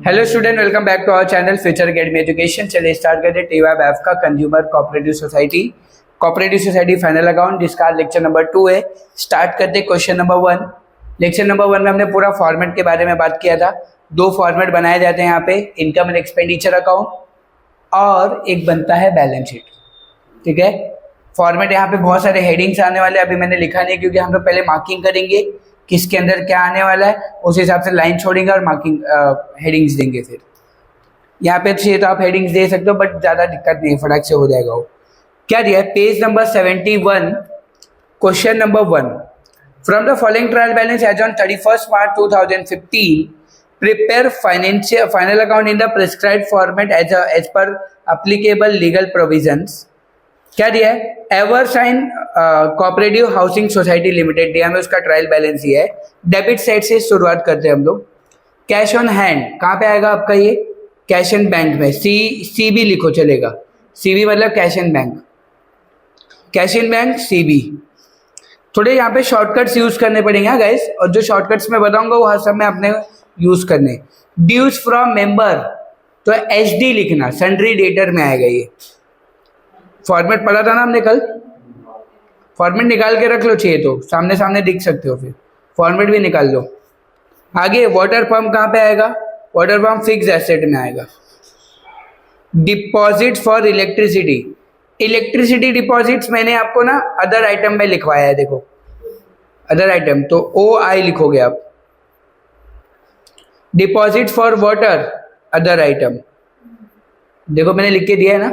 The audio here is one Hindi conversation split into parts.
Hello student, welcome back to our channel future academy education. चलिए स्टार्ट करते हैं TYF का consumer cooperative society final account, जिसका लेक्चर नंबर 2 है। स्टार्ट करते हैं क्वेश्चन नंबर 1। लेक्चर नंबर 1 में हमने पूरा फॉर्मेट के बारे में बात किया था। 2 फॉर्मेट बनाए जाते हैं यहाँ पे, इनकम एंड एक्सपेंडिचर अकाउंट और एक बनता है बैलेंस शीट। ठीक है, फॉर्मेट यहाँ पे बहुत सारे हेडिंग्स आने वाले हैं, अभी मैंने लिखा नहीं क्योंकि हम लोग पहले मार्किंग करेंगे किसके अंदर क्या आने वाला है, उस हिसाब से लाइन छोड़ेंगे और मार्किंग हेडिंग्स देंगे। फिर यहाँ पे चाहिए तो आप हेडिंग्स दे सकते हो, बट ज़्यादा दिक्कत नहीं है, फटाक से हो जाएगा। वो क्या दिया है, page number 71, question number 1। From the following trial balance as on 31 March 2015, prepare final account in the prescribed format as per applicable legal provisions। क्या दिया है, एवरसाइन कोऑपरेटिव हाउसिंग सोसाइटी लिमिटेड दिया हमें, उसका ट्रायल बैलेंस ही है। डेबिट साइड से शुरुआत करते हैं हम लोग। कैश ऑन हैंड कहाँ पे आएगा आपका, ये कैश एंड बैंक में, CB लिखो चलेगा। CB मतलब cash and bank, cash and bank CB। थोड़े यहाँ पे शॉर्टकट्स यूज करने पड़ेंगे गाइस, और जो शॉर्टकट्स मैं बताऊंगा वो हर समय अपने यूज करने। ड्यूज फ्रॉम मेंबर तो SD लिखना, सन्ड्री डेटर में आएगा ये। फॉर्मेट पढ़ा था ना हमने कल, फॉर्मेट निकाल के रख लो, चाहिए तो सामने सामने दिख सकते हो, फिर फॉर्मेट भी निकाल लो। आगे वाटर पंप कहाँ पे आएगा, वाटर पंप फिक्स एसेट में आएगा। डिपॉजिट फॉर इलेक्ट्रिसिटी डिपॉजिट्स मैंने आपको ना अदर आइटम में लिखवाया है, देखो अदर आइटम, तो OI लिखोगे आप। Deposit for water other item, देखो मैंने लिख के दिया है ना।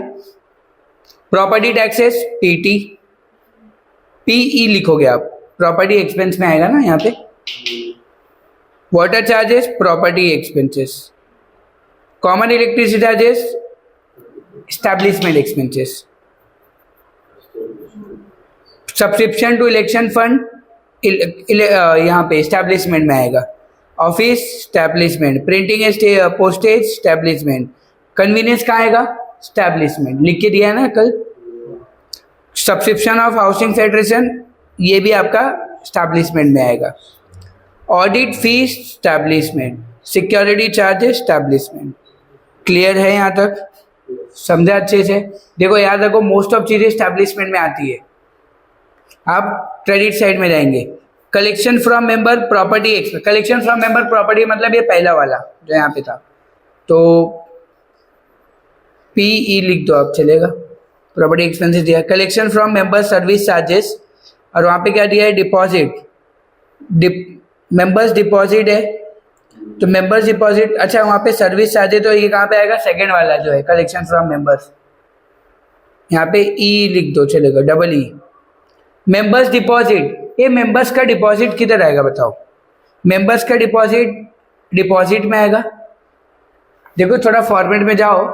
प्रॉपर्टी टैक्सेस PE लिखोगे आप, प्रॉपर्टी एक्सपेंस में आएगा ना यहाँ पे। Water charges property expenses, common electricity charges establishment expenses, subscription to election fund यहाँ पे एस्टैब्लिशमेंट में आएगा। Office establishment, printing postage establishment, convenience कहाँ आएगा, एस्टैब्लिशमेंट लिख के दिया है ना कल। सब्सक्रिप्शन ऑफ हाउसिंग फेडरेशन ये भी आपका एस्टैब्लिशमेंट में आएगा। Audit fees establishment, security charges establishment. Clear है यहाँ तक, समझे अच्छे से। देखो याद रखो, मोस्ट ऑफ चीजें एस्टैब्लिशमेंट में आती है। आप क्रेडिट साइड में जाएंगे। Collection from member property, collection from member property मतलब ये पहला वाला जो यहाँ पे था, तो PE लिख दो आप चलेगा। प्रॉपर्टी एक्सपेंसेस दिया, collection from member service charges, और वहाँ पे क्या दिया है, डिपॉजिट। मेंबर्स डिपॉजिट है तो मेंबर्स डिपॉजिट, अच्छा वहाँ पे सर्विस चार्जेस, तो ये कहाँ पे आएगा, सेकेंड वाला जो है कलेक्शन फ्रॉम मेंबर्स, यहाँ पे E लिख दो चलेगा, EE। मेंबर्स डिपॉजिट, ये मेंबर्स का डिपॉजिट किधर आएगा बताओ, मेंबर्स का डिपॉजिट में आएगा। देखो थोड़ा फॉर्मेट में जाओ,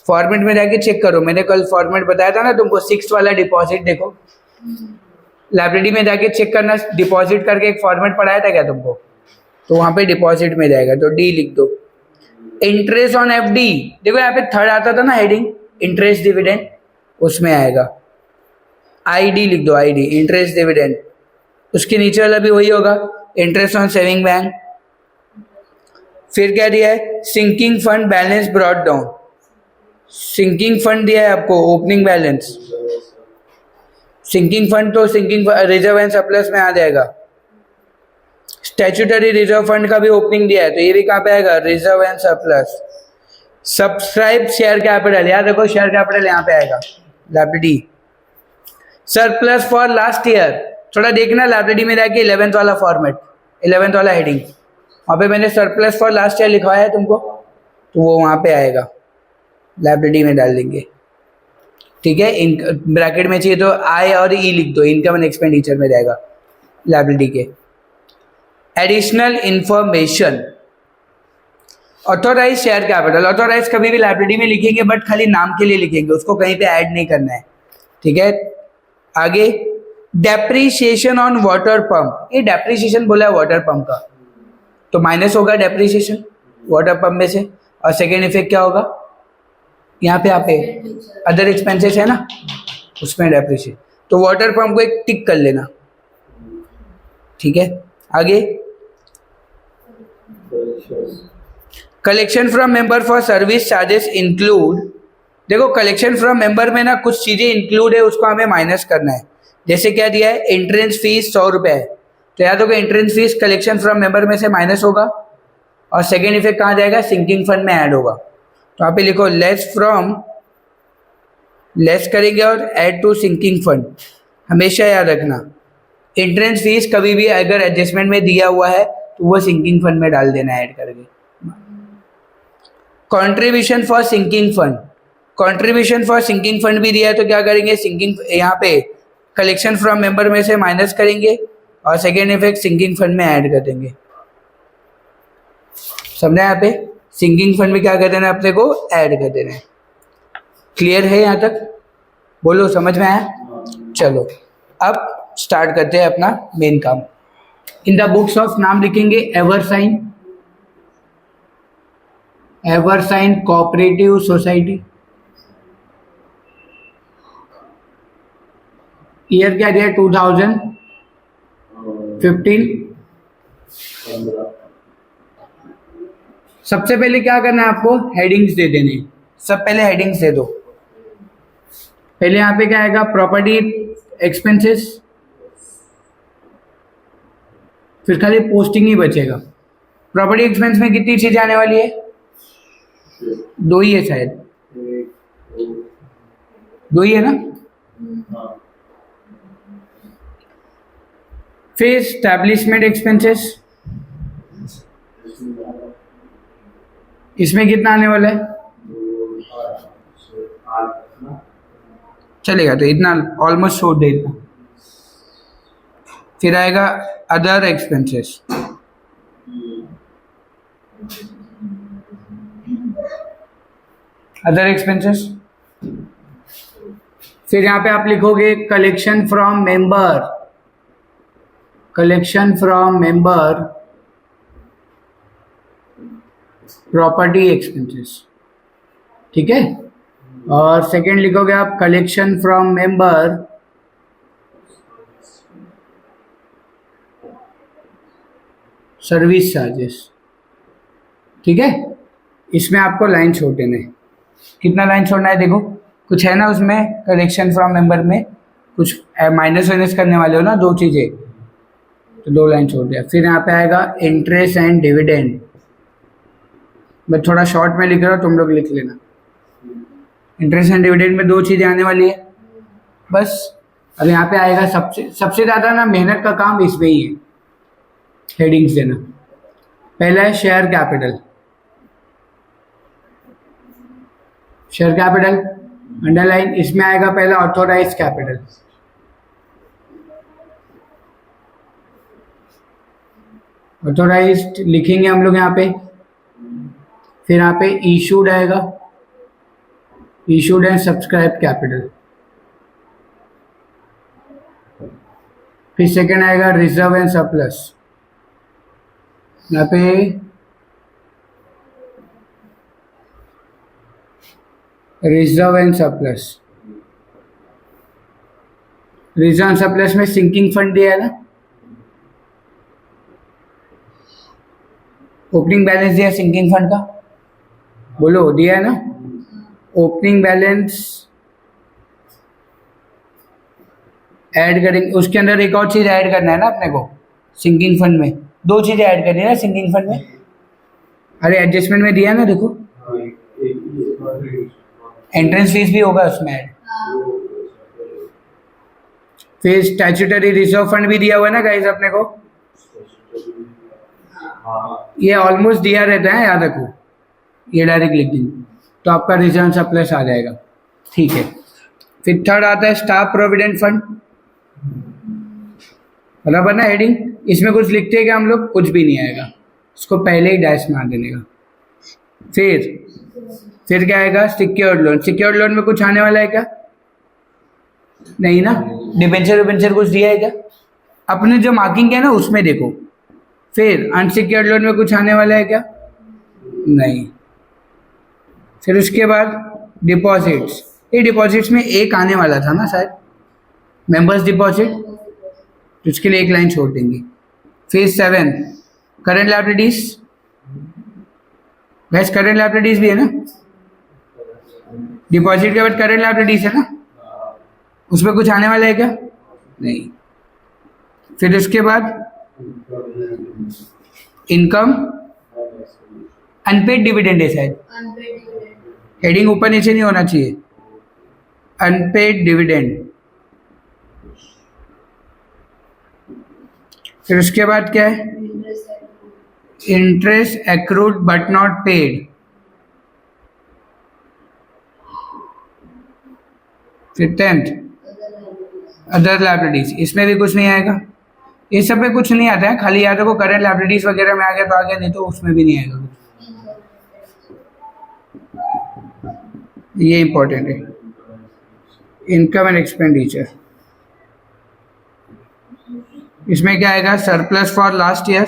फॉर्मेट में जाके चेक करो, मैंने कल फॉर्मेट बताया था ना तुमको, 6 वाला डिपॉजिट। देखो लाइब्रेरी में जाके चेक करना, डिपॉजिट करके एक फॉर्मेट पढ़ाया था क्या तुमको, तो वहां पे डिपॉजिट में जाएगा, तो D लिख दो। इंटरेस्ट ऑन FD, देखो यहाँ पे थर्ड आता था ना हेडिंग, इंटरेस्ट डिविडेंड, उसमें आएगा। ID लिख दो, ID इंटरेस्ट डिविडेंड। उसके नीचे वाला भी वही होगा, इंटरेस्ट ऑन सेविंग बैंक। फिर क्या दिया है, sinking fund balance brought down, sinking fund दिया है आपको, ओपनिंग बैलेंस। सिंकिंग फंड तो सिंकिंग रिजर्व एंड सरप्लस में आ जाएगा। स्टैट्यूटरी रिजर्व फंड का भी ओपनिंग दिया है, तो ये भी कहाँ पे आएगा, reserve and surplus. Subscribe share capital, याद रखो शेयर कैपिटल यहाँ पे आएगा, library. Surplus for last year, थोड़ा देखना लाइब्रेरी में जाके 11th वाला फॉर्मेट, 11th वाला हेडिंग, वहाँ पे मैंने सरप्लस फॉर लास्ट ईयर लिखवाया है तुमको, तो वो वहाँ पे आएगा, लाइब्रेरी में डाल देंगे। ठीक है, ब्रैकेट में चाहिए तो I और E लिख दो, इनकम एंड एक्सपेंडिचर में जाएगा लाइब्रेरी के। Additional information, authorise share capital, authorise कभी भी लाइब्रेरी में लिखेंगे बट खाली नाम के लिए लिखेंगे, उसको कहीं पे ऐड नहीं करना है। ठीक है, आगे डेप्रीशिएशन ऑन वाटर पंप, ये डेप्रीशिएशन बोला है वाटर पंप का, तो माइनस होगा डेप्रीशिएशन वाटर पंप में से। और सेकेंड इफेक्ट क्या होगा, यहाँ पे अदर एक्सपेंसेस है ना, उसमें डेप्रीशिएट, तो वाटर पंप को एक टिक कर लेना। ठीक है, आगे collection from member for service charges include, देखो कलेक्शन फ्रॉम मेंबर में ना कुछ चीजें इंक्लूड है, उसको हमें माइनस करना है। जैसे क्या दिया है, एंट्रेंस फीस 100 रुपये है, तो याद होगा entrance fees collection from member में से माइनस होगा, और सेकेंड इफेक्ट कहाँ जाएगा, सिंकिंग फंड में ऐड होगा। तो यहाँ पे लिखो लेस फ्रॉम, लेस करेंगे और ऐड टू सिंकिंग फंड। हमेशा याद रखना एंट्रेंस फीस कभी भी अगर एडजस्टमेंट में दिया हुआ है तो वो सिंकिंग फंड में डाल देना ऐड करके। Contribution for sinking fund, contribution for sinking fund भी दिया है, तो क्या करेंगे, सिंकिंग यहाँ पे कलेक्शन फ्रॉम मेंबर में से माइनस करेंगे और सेकेंड इफेक्ट सिंकिंग फंड में ऐड कर देंगे। समझा, यहाँ पे सिंकिंग फंड में क्या कर देना है, अपने को ऐड कर देना है। क्लियर है यहाँ तक, बोलो समझ में आया। चलो अब स्टार्ट करते हैं अपना मेन काम। इन द बुक्स ऑफ नाम लिखेंगे एवरसाइन, एवरसाइन कोऑपरेटिव सोसाइटी। ईयर क्या दिया, 2015। सबसे पहले क्या करना है आपको, हेडिंग्स दे देने। सब पहले हेडिंग्स दे दो। पहले यहाँ पे क्या आएगा, प्रॉपर्टी एक्सपेंसेस, फिर खाली पोस्टिंग ही बचेगा। प्रॉपर्टी एक्सपेंस में कितनी चीजें आने वाली है, 2 ही है शायद, 2 ही है ना। फिर स्टैब्लिशमेंट एक्सपेंसेस, इसमें कितना आने वाला है, चलेगा तो इतना ऑलमोस्ट छोड़ दे इतना। फिर आएगा अदर एक्सपेंसेस, अदर एक्सपेंसेस। फिर यहाँ पे आप लिखोगे collection from member, collection from member property expenses, ठीक है। और सेकंड लिखोगे आप collection from member service charges, ठीक है। इसमें आपको लाइन छोड़ देना है। कितना लाइन छोड़ना है, देखो कुछ है ना उसमें, कलेक्शन फ्रॉम मेंबर में कुछ माइनस वाइनस करने वाले हो ना 2 चीजें, तो 2 लाइन छोड़ दिया। फिर यहाँ पे आएगा इंटरेस्ट एंड डिविडेंड। मैं थोड़ा शॉर्ट में लिख रहा हूँ, तुम लोग लिख लेना। इंटरेस्ट एंड डिविडेंड में 2 चीजें आने वाली है बस। अब यहाँ पे आएगा सबसे ज़्यादा ना मेहनत का काम इसमें ही है, हेडिंग्स देना। पहला है share capital, share capital underline, इसमें आएगा पहला ऑथोराइज कैपिटल, ऑथोराइज्ड लिखेंगे हम लोग यहाँ पे। फिर यहाँ पे इशूड आएगा, इशूड एंड सब्सक्राइब कैपिटल। फिर सेकेंड आएगा रिजर्व एंड सरप्लस, यहाँ पे reserve and surplus. Reserve and surplus में सिंकिंग फंड दिया है ना, ओपनिंग बैलेंस दिया सिंकिंग फंड का, बोलो दिया है ना। ओपनिंग बैलेंस ऐड करेंगे, उसके अंदर एक और चीज ऐड करना है ना अपने को, सिंकिंग फंड में 2 चीजें ऐड करनी है ना सिंकिंग फंड में। अरे एडजस्टमेंट में दिया है ना, देखो एंट्रेंस फीस भी होगा उसमें ऐड। फिर स्टैट्यूटरी रिजर्व फंड भी दिया हुआ है ना गाइस अपने को, ये ऑलमोस्ट दिया रहता है, याद रखो। ये डायरेक्ट लिख देंगे तो आपका रिजर्व सरप्लस आ जाएगा, ठीक है। फिर थर्ड आता है स्टाफ प्रोविडेंट फंड, बराबर ना हेडिंग। इसमें कुछ लिखते हैं क्या हम लोग, कुछ भी नहीं आएगा, इसको पहले ही डैश मार देने का। फिर क्या आएगा, सिक्योर्ड लोन। सिक्योर्ड लोन में कुछ आने वाला है क्या, नहीं ना। डिबेंचर विबेंचर कुछ दिया है क्या, अपने जो मार्किंग है ना उसमें देखो। फिर अनसिक्योर्ड लोन में कुछ आने वाला है क्या, नहीं। फिर उसके बाद डिपॉजिट्स, ये डिपॉजिट्स में एक आने वाला था ना शायद, मेंबर्स डिपॉजिट, तो उसके लिए एक लाइन छोड़ देंगे। फिर 7 करंट लायबिलिटीज, वैसे करेंट लायबिलिटीज भी है ना, डिपॉजिट के बाद करेंट लायबिलिटीज है ना, उसमें कुछ आने वाला है क्या? नहीं। फिर उसके बाद इनकम, अनपेड डिविडेंड है शायद, हेडिंग ऊपर नीचे नहीं होना चाहिए, अनपेड डिविडेंड। फिर उसके बाद क्या है? Interest accrued but not paid. फिर 10th अदर लायबिलिटीज, इसमें भी कुछ नहीं आएगा, ये सब में कुछ नहीं आता है, खाली याद रखो करेंट लायबिलिटीज वगैरह में आ गया तो आ गया, नहीं तो उसमें भी नहीं आएगा कुछ। ये इंपॉर्टेंट है, इनकम एंड एक्सपेंडिचर। इसमें क्या आएगा? Surplus for last year,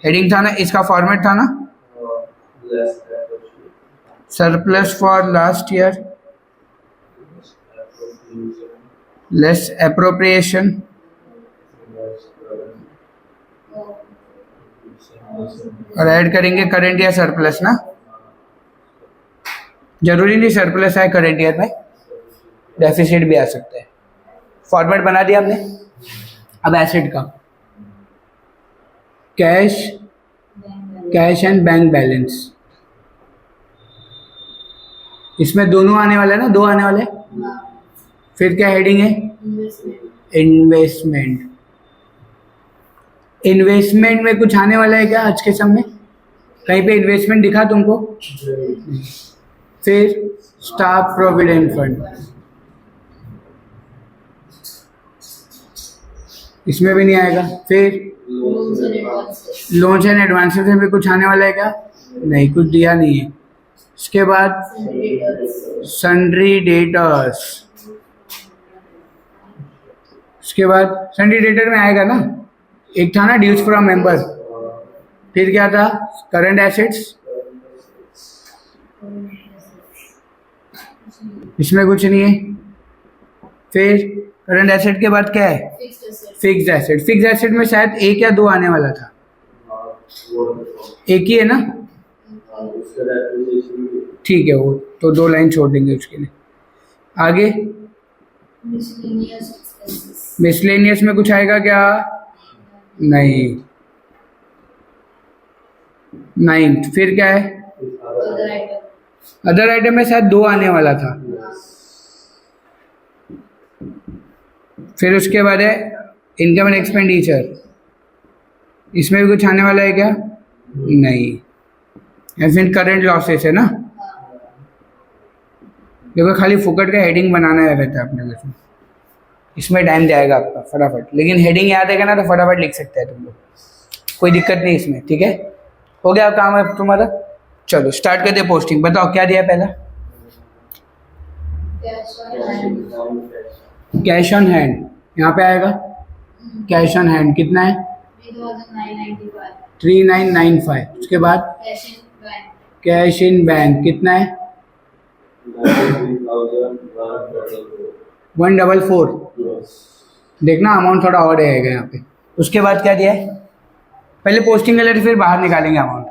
heading था ना, इसका फॉर्मेट था ना, surplus for last year less appropriation, और ऐड करेंगे करंट ईयर सरप्लस ना, जरूरी नहीं सरप्लस आए करंट ईयर में, डेफिसिट भी आ सकता है। फॉर्मेट बना दिया हमने। अब एसेट का cash, cash and bank balance, इसमें दोनों आने वाले हैं ना, दो आने वाले। फिर क्या हेडिंग है? इन्वेस्टमेंट। इन्वेस्टमेंट में कुछ आने वाला है क्या आज के समय में? कहीं पे इन्वेस्टमेंट दिखा तुमको? फिर स्टाफ प्रोविडेंट फंड, इसमें भी नहीं आएगा। फिर लोन्स एंड एडवांसेस में भी कुछ आने वाला है क्या? नहीं, कुछ दिया नहीं है। इसके बाद सन्ड्री डेटर्स, उसके बाद सन्ड्री डेटर में आएगा ना, एक था ना ड्यूज फ्रॉम मेंबर, फिर क्या था? करंट एसेट्स, इसमें कुछ नहीं है। फिर करंट एसेट के बाद क्या है? Fixed asset. फिक्स्ड एसेट में शायद एक या दो आने वाला था, एक ही है ना, ठीक है, वो तो दो लाइन छोड़ देंगे उसके लिए। आगे मिसलेनियस में कुछ आएगा क्या? नहीं। 9th फिर क्या है? अदर आइटम में शायद दो आने वाला था। फिर उसके बाद है इनकम एंड एक्सपेंडिचर, इसमें भी कुछ आने वाला है क्या? नहीं। फिर करंट लॉसेस है ना, देखो खाली फुकट का हेडिंग बनाना रहता है अपने को, इसमें टाइम जाएगा आपका फटाफट, लेकिन हेडिंग याद है ना तो फटाफट लिख सकते हैं तुम लोग, कोई दिक्कत नहीं इसमें। ठीक है, हो गया काम है तुम्हारा। चलो स्टार्ट करते पोस्टिंग। बताओ क्या दिया पहला? कैश ऑन हैंड, यहाँ पे आएगा कैश ऑन हैंड कितना है? 3995। उसके बाद कैश इन बैंक कितना है? 144। देखना अमाउंट थोड़ा और रहेगा यहाँ पे। उसके बाद क्या दिया है? पहले पोस्टिंग अलर्ट, फिर बाहर निकालेंगे अमाउंट।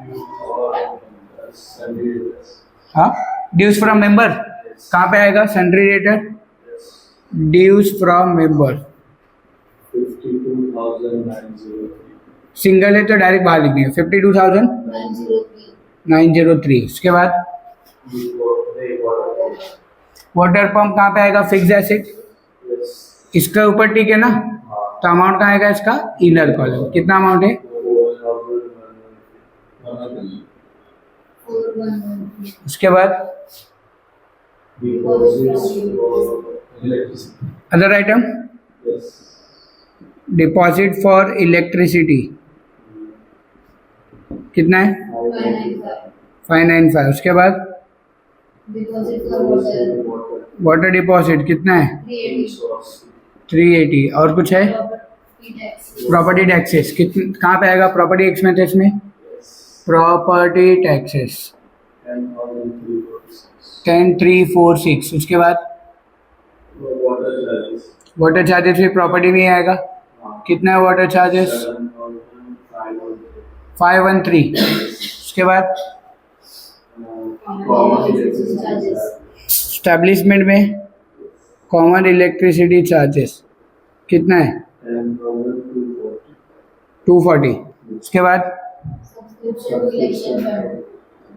हाँ, ड्यूज फ्रॉम मेंबर कहाँ पे आएगा? Sundry debtor, dues from member 52,903। Single है तो डायरेक्ट बाहर लिखेंगे 52,903। उसके बाद वाटर पंप कहाँ पे आएगा? फिक्स एसेट, इसका ऊपर ठीक है ना, तो अमाउंट कहाँ आएगा इसका? Inner column. कितना अमाउंट है? उसके बाद other item, deposit for electricity कितना है? 595। उसके बाद वाटर डिपॉजिट कितना है? 380। और कुछ है? प्रॉपर्टी टैक्सेस कितने, कहाँ पे आएगा प्रॉपर्टी एक्सपेंसेस में? Property taxes 10346। उसके बाद वाटर चार्जेस भी प्रॉपर्टी में आएगा, कितना है वाटर चार्जेस? 513। उसके बाद स्टैब्लिशमेंट में कॉमन इलेक्ट्रिसिटी चार्जेस कितना है? 240। उसके बाद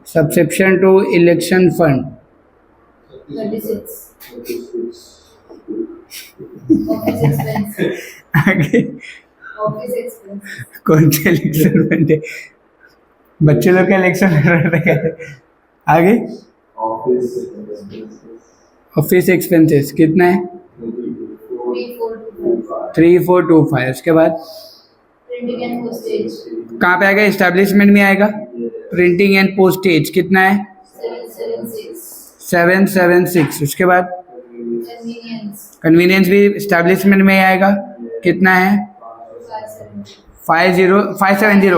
सब्सक्रिप्शन टू इलेक्शन फंड 36। आगे ऑफिस एक्सपेंस कौन से इलेक्शन फंड है? बच्चे लोग का इलेक्शन लड़ रहे हैं। आगे ऑफिस एक्सपेंसेस कितना है? 3425। उसके बाद प्रिंटिंग एंड पोस्टेज कहाँ पे आएगा? एस्टेब्लिशमेंट में आएगा। प्रिंटिंग एंड पोस्टेज कितना है? 776। उसके बाद कन्वीनियंस भी एस्टेब्लिशमेंट में आएगा। कितना है? 570।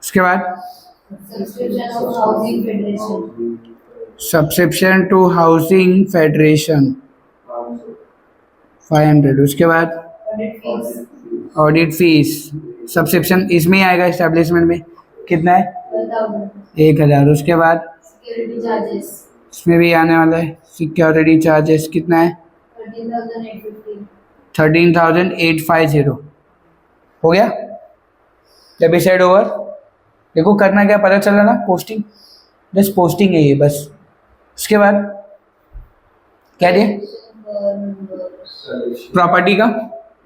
उसके बाद सब्सक्रिप्शन टू हाउसिंग फेडरेशन 500। उसके बाद ऑडिट फीस सब्सक्रिप्शन इसमें ही आएगा एस्टेब्लिशमेंट में। कितना है? 1000। उसके बाद सिक्योरिटी चार्जेस इसमें भी आने वाला है सिक्योरिटी चार्जेस। कितना है? 13,850। हो गया? जब ये साइड ओवर देखो करना क्या पता चला ना? पोस्टिंग, बस पोस्टिंग है ये बस। उसके बाद क्या दिया? प्रॉपर्टी का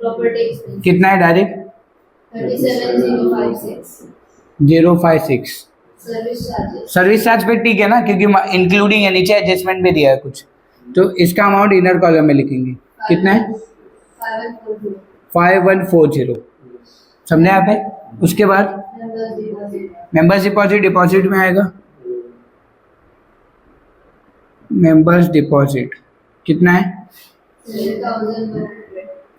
प्रॉपर्टी एक्सपेंस कितना है? Direct 37056 056। Service charges service charge पे ठीक है ना, क्योंकि इंक्लूडिंग है, नीचे एडजस्टमेंट भी दिया है कुछ, तो इसका अमाउंट इनर कॉलम में लिखेंगे। कितना है? 5140। समझे यहाँ पे? उसके बाद मेंबर्स डिपॉजिट, डिपॉजिट में आएगा मेंबर्स डिपॉजिट कितना है?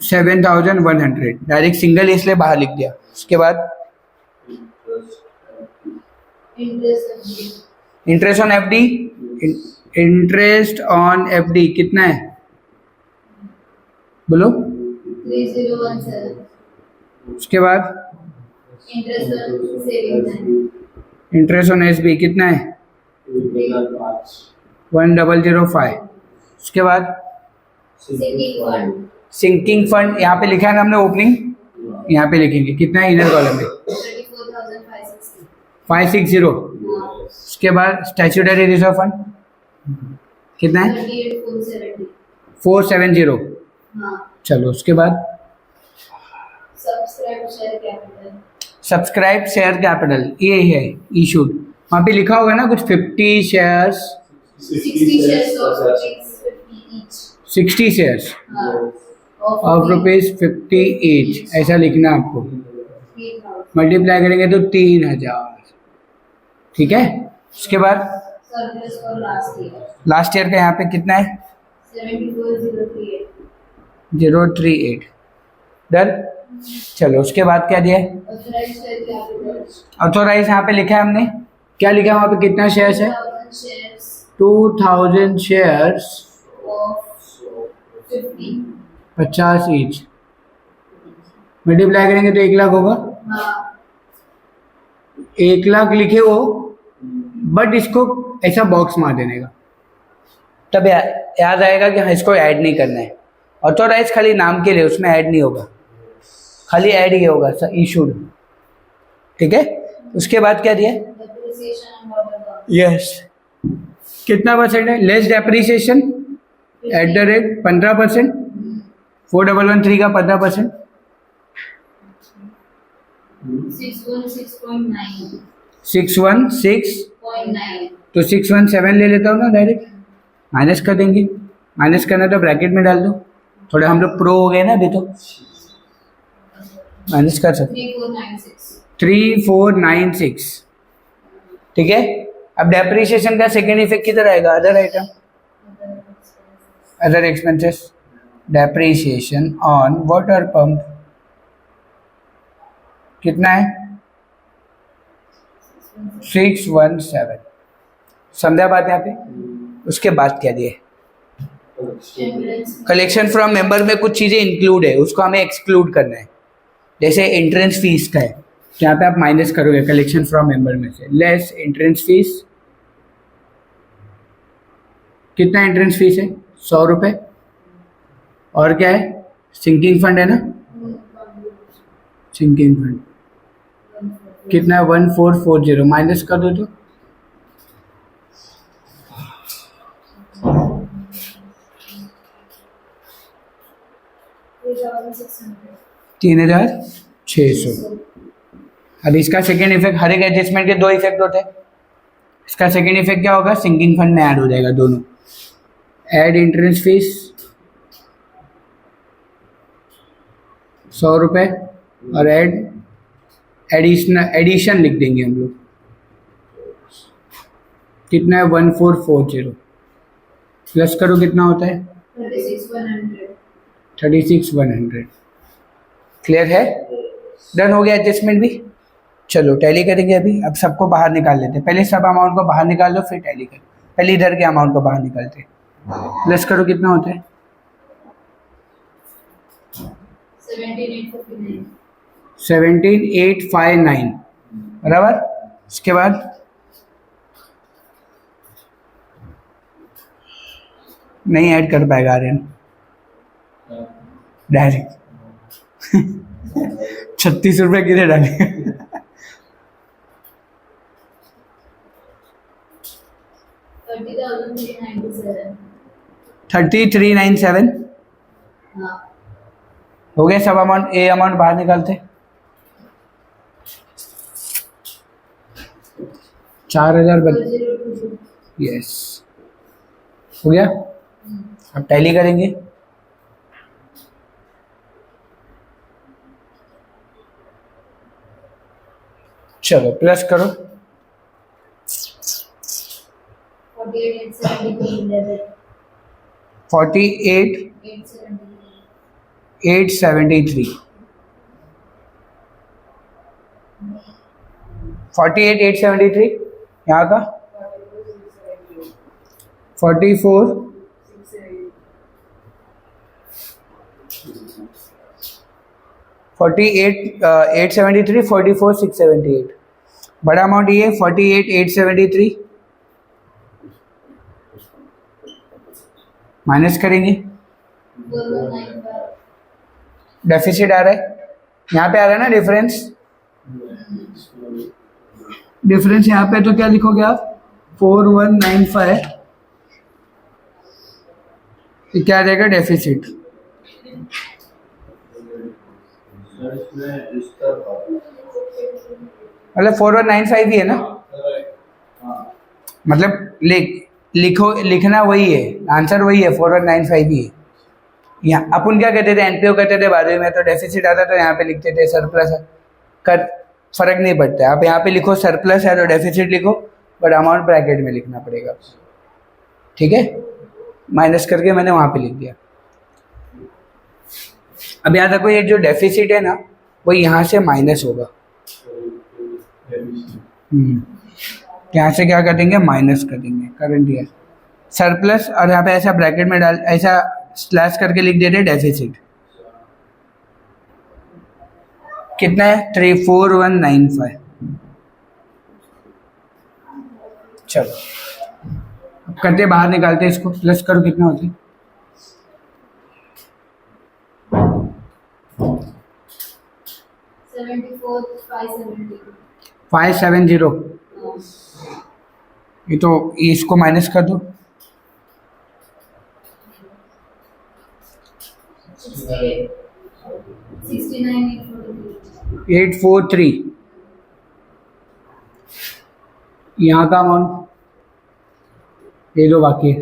7100। डायरेक्ट सिंगल इसलिए बाहर लिख दिया। उसके बाद interest on FD, interest on FD कितना है? बोलो। 3017 उसके बाद interest on savings interest on SB कितना है? 1005। उसके बाद सिंकिंग फंड सिंकिंग फंड यहाँ पे लिखा है ना हमने, ओपनिंग यहाँ पे लिखेंगे। कितना है? इनर कॉलम में 560। उसके बाद स्टैट्यूटरी रिजर्व फंड कितना है? 470। चलो उसके बाद सब्सक्राइब शेयर कैपिटल ये है इशूड, वहाँ पे लिखा होगा ना कुछ 50 शेयर्स 60 शेयर्स ऑफ ₹50 ईच, ऐसा लिखना आपको। मल्टीप्लाई करेंगे तो 3000। ठीक है? उसके बाद लास्ट ईयर का यहाँ पे कितना है? 038। डन। चलो उसके बाद क्या दिया है? ऑथोराइज यहाँ पे लिखा है हमने, क्या लिखा है वहाँ पे? कितना शेयर्स है? 2000 शेयर्स 50 ईच। मल्टीप्लाई करेंगे तो 1 लाख होगा। 1 लाख लिखे हो, बट इसको ऐसा बॉक्स मार देने का, तब याद आएगा कि हाँ इसको ऐड नहीं करना है। ऑथोराइज खाली नाम के लिए, उसमें ऐड नहीं होगा, खाली ऐड ही होगा इशूड। ठीक है? उसके बाद क्या दिया? यस। कितना परसेंट है? Less depreciation at the rate 15%। 4113 का 15%। 616 तो 617 ले लेता हूँ ना, डायरेक्ट माइनस कर देंगे। माइनस करना तो ब्रैकेट में डाल दो, थोड़े हम लोग प्रो हो गए ना अभी, तो माइनस कर सकते। 3496। ठीक है? अब डेप्रिसिएशन का सेकेंड इफेक्ट किधर आएगा? Other item, other expenses. Depreciation on water pump कितना है? 617। समझा बात यहाँ पे? उसके बाद क्या दिए? कलेक्शन फ्रॉम मेंबर में कुछ चीजें इंक्लूड है, उसको हमें एक्सक्लूड करना है। जैसे एंट्रेंस फीस का है, तो यहाँ पे आप माइनस करोगे कलेक्शन फ्रॉम मेंबर में से, लेस एंट्रेंस फीस। कितना एंट्रेंस फीस है? 100 रुपये। और क्या है? सिंकिंग फंड है ना, सिंकिंग फंड कितना है? 1440 माइनस कर दो तो 3600। अब इसका सेकेंड इफेक्ट, हर एक एडजस्टमेंट के दो इफेक्ट होते हैं। इसका सेकेंड इफेक्ट क्या होगा? सिंकिंग फंड में ऐड हो जाएगा दोनों। ऐड एंट्रेंस फीस 100 रुपये और ऐड एडिशन लिख देंगे हम लोग। कितना है? 1440 प्लस करो कितना होता है? 36,100। क्लियर है? डन हो गया एडजस्टमेंट भी। चलो टैली करेंगे अभी। अब सबको बाहर निकाल लेते हैं। पहले सब अमाउंट को बाहर निकाल लो फिर टैली करो। पहले इधर के अमाउंट को बाहर निकालते हैं। प्लस करो कितना होता है? 17,859 बराबर। इसके बाद नहीं ऐड कर पाएगा आर्यन डायरेक्ट 36 रुपये किधर डाले? 3397 हो गए सब अमाउंट। ए अमाउंट बाहर निकालते 4,000। यस हो गया। अब टैली करेंगे। चलो प्लस करो 48,873 48,873 यहाँ का 44 48,873 44,678 बड़ा अमाउंट ये 48,873 माइनस करेंगे। डेफिसिट आ रहा है यहाँ पे, आ रहा है ना डिफरेंस। डिफरेंस यहाँ पे तो क्या लिखोगे आप? 4195। ये क्या आ जाएगा? डेफिसिट। मतलब 4195 ही है ना, मतलब लिखना वही है, आंसर वही है, 4195 ही है। यहाँ अपन क्या कहते थे? एनपीओ कहते थे 12वीं में, तो डेफिसिट आता तो यहाँ पे लिखते थे सरप्लस है। कर फर्क नहीं पड़ता है। आप यहाँ पे लिखो सरप्लस है तो डेफिसिट लिखो, बट अमाउंट ब्रैकेट में लिखना पड़ेगा। ठीक है, माइनस करके मैंने वहाँ पे लिख दिया। अब याद रखो ये जो डेफिसिट है ना वो यहाँ से माइनस होगा। यहाँ से क्या कर देंगे? माइनस कर देंगे करंट ईयर सरप्लस, और यहाँ पे ऐसा ब्रैकेट में डाल, ऐसा स्लैश करके लिख देते डेफिसिट। कितना है? 34,195। चलो अब करते बाहर निकालते इसको। प्लस करो कितना होता है? 570। ये तो इसको माइनस कर दो 843। यहाँ का अमाउंट ये दो बाकी है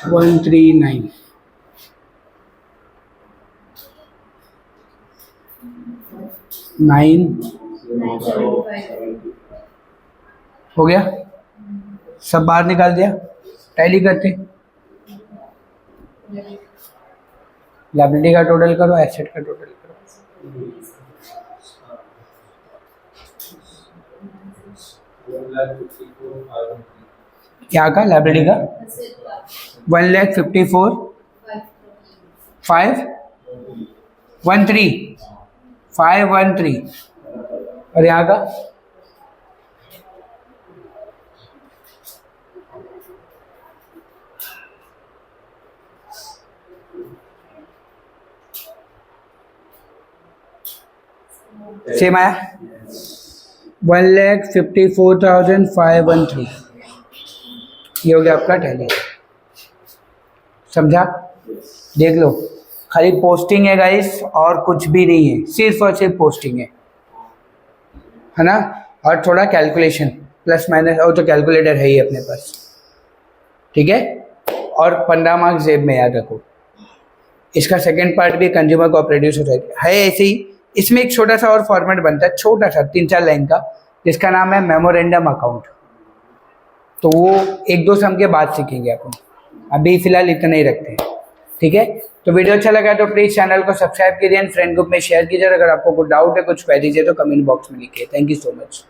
139। हो गया। सब बाहर निकाल दिया। टैली करते लायबिलिटी का टोटल करो, एसेट का टोटल करो। क्या का? लायबिलिटी का 1,54,540 513 513 और यहाँ का सेम आया 1,54,513 ये हो गया आपका टैली। समझा? देख लो, खाली पोस्टिंग है गाइस और कुछ भी नहीं है, सिर्फ और सिर्फ पोस्टिंग है ना। और थोड़ा कैलकुलेशन प्लस माइनस, और तो कैलकुलेटर है ही अपने पास, ठीक है। और 15 मार्क्स जेब में याद रखो। इसका सेकंड पार्ट भी कंज्यूमर कोऑपरेटिव सोसाइटी है ऐसे ही। इसमें एक छोटा सा और फॉर्मेट बनता है, छोटा सा 3-4 लाइन का, जिसका नाम है मेमोरेंडम अकाउंट। तो वो 1-2 सम के बाद सीखेंगे अपन, अभी फिलहाल इतना ही रखते हैं, ठीक है। तो वीडियो अच्छा लगा तो प्लीज चैनल को सब्सक्राइब कीजिए, फ्रेंड ग्रुप में शेयर कीजिए। अगर आपको कुछ डाउट है, कुछ क्वेरीज है तो कमेंट बॉक्स में लिखिए। Thank you so much.